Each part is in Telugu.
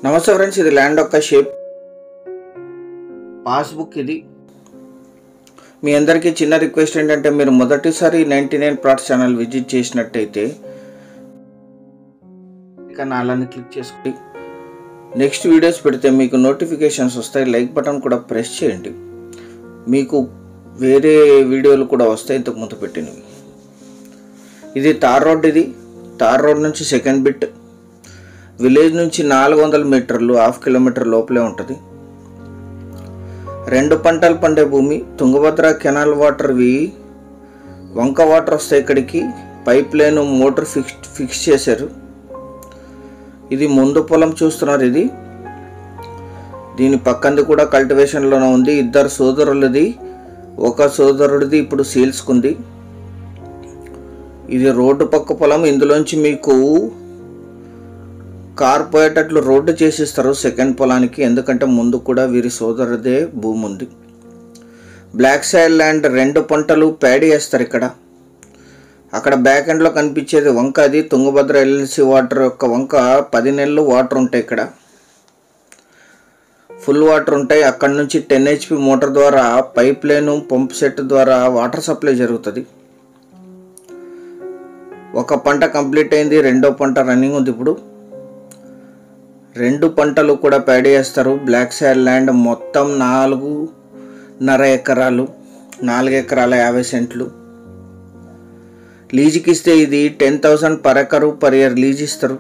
నమస్తే ఫ్రెండ్స్, ఇది ల్యాండ్ యొక్క షేప్ పాస్బుక్. ఇది మీ అందరికీ చిన్న రిక్వెస్ట్ ఏంటంటే, మీరు మొదటిసారి 99 ప్లాట్స్ ఛానల్ విజిట్ చేసినట్టయితే ఇక నాలని క్లిక్ చేసుకుని నెక్స్ట్ వీడియోస్ పెడితే మీకు నోటిఫికేషన్స్ వస్తాయి. లైక్ బటన్ కూడా ప్రెస్ చేయండి, మీకు వేరే వీడియోలు కూడా వస్తాయి ఇంతకుముందు పెట్టినవి. ఇది తార్ రోడ్. ఇది తార్ రోడ్ నుంచి సెకండ్ బిట్. విలేజ్ నుంచి 400 మీటర్లు, హాఫ్ కిలోమీటర్ లోపలే ఉంటుంది. 2 పంటలు పండే భూమి. తుంగభద్ర కెనాల్ వాటర్వి వంక వాటర్ వస్తాయి ఇక్కడికి. పైప్ లైన్ మోటార్ ఫిక్స్ చేశారు. ఇది ముందు పొలం చూస్తున్నారు. ఇది దీని పక్కంది కూడా కల్టివేషన్లోనే ఉంది. 2 సోదరులది, ఒక సోదరుడిది ఇప్పుడు సేల్స్కుంది. ఇది రోడ్డు పక్క పొలం. ఇందులోంచి మీకు కార్ పోయేటట్లు రోడ్డు చేసిస్తారు సెకండ్ పొలానికి, ఎందుకంటే ముందు కూడా వీరి సోదరుదే భూమి ఉంది. Black soil land. 2 పంటలు ప్యాడీ వేస్తారు ఇక్కడ. అక్కడ బ్యాక్ ఎండ్లో కనిపించేది వంక. అది తుంగభద్ర ఎల్ఎల్సి వాటర్ యొక్క వంక. 10 నెలలు వాటర్ ఉంటాయి ఇక్కడ, ఫుల్ వాటర్ ఉంటాయి. అక్కడ నుంచి 10 HP మోటార్ ద్వారా పైప్ లైన్ పంప్ సెట్ ద్వారా వాటర్ సప్లై జరుగుతుంది. ఒక పంట కంప్లీట్ అయింది, 2వ పంట రన్నింగ్ ఉంది ఇప్పుడు. 2 పంటలు కూడా ప్యాడీ వేస్తారు. బ్లాక్ సాయిల్ ల్యాండ్ మొత్తం 4.5 ఎకరాలు, 4 ఎకరాల 50 సెంట్లు. లీజుకి ఇస్తే ఇది 10,000 per acre per year lease ఇస్తారు.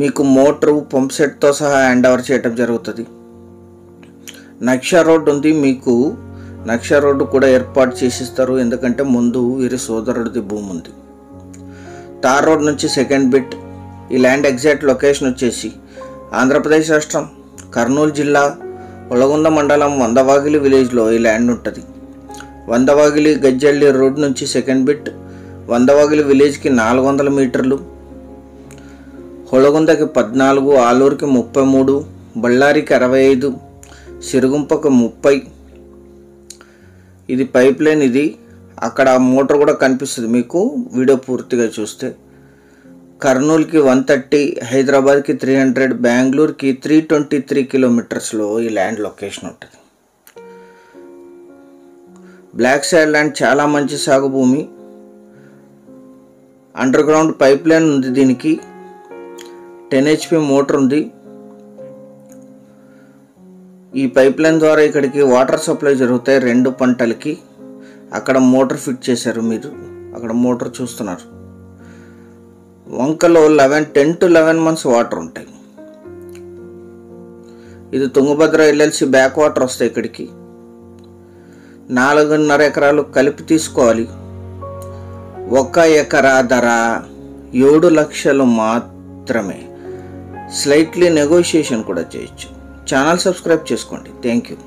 మీకు మోటరు పంప్ సెట్తో సహా హ్యాండ్ ఓవర్ చేయటం జరుగుతుంది. నక్షా రోడ్డు ఉంది. మీకు నక్షా రోడ్డు కూడా ఏర్పాటు చేసిస్తారు, ఎందుకంటే ముందు వీరి సోదరుడిది భూమి ఉంది. తార్ రోడ్ నుంచి సెకండ్ బిట్. ఈ ల్యాండ్ ఎగ్జాక్ట్ లొకేషన్ వచ్చేసి ఆంధ్రప్రదేశ్ రాష్ట్రం, కర్నూలు జిల్లా, ఒలగొంద మండలం, వందవాగిలి విలేజ్లో ఈ ల్యాండ్ ఉంటుంది. వందవాగిలి గజ్జల్లి రోడ్ నుంచి సెకండ్ బిట్. వందవాగిలి విలేజ్కి 400 మీటర్లు, ఒలగొందకి 14, ఆలూరుకి 33, బళ్ళారికి 65, సిరుగుంపకు 30. ఇది పైప్ లైన్. ఇది అక్కడ మోటార్ కూడా కనిపిస్తుంది మీకు వీడియో పూర్తిగా చూస్తే. కర్నూలుకి 130, హైదరాబాద్కి 300, బెంగళూరుకి 323 కిలోమీటర్స్లో ఈ ల్యాండ్ లొకేషన్ ఉంటుంది. బ్లాక్ సాయిల్ ల్యాండ్ చాలా మంచి సాగు భూమి. అండర్ గ్రౌండ్ పైప్ లైన్ ఉంది. దీనికి 10 HP మోటార్ ఉంది. ఈ పైప్ లైన్ ద్వారా ఇక్కడికి వాటర్ సప్లై జరుగుతాయి 2 పంటలకి. అక్కడ మోటార్ ఫిట్ చేశారు, మీరు అక్కడ మోటార్ చూస్తున్నారు. వంకలో 10 to 11 months వాటర్ ఉంటాయి. ఇది తుంగభద్ర ఎల్ఎల్సి బ్యాక్ వాటర్ వస్తాయి ఇక్కడికి. 4.5 ఎకరాలు కలిపి తీసుకోవాలి. 1 ఎకరా ధర 7 లక్షలు మాత్రమే. స్లైట్లీ నెగోషియేషన్ కూడా చేయొచ్చు. ఛానల్ సబ్స్క్రైబ్ చేసుకోండి. Thank you.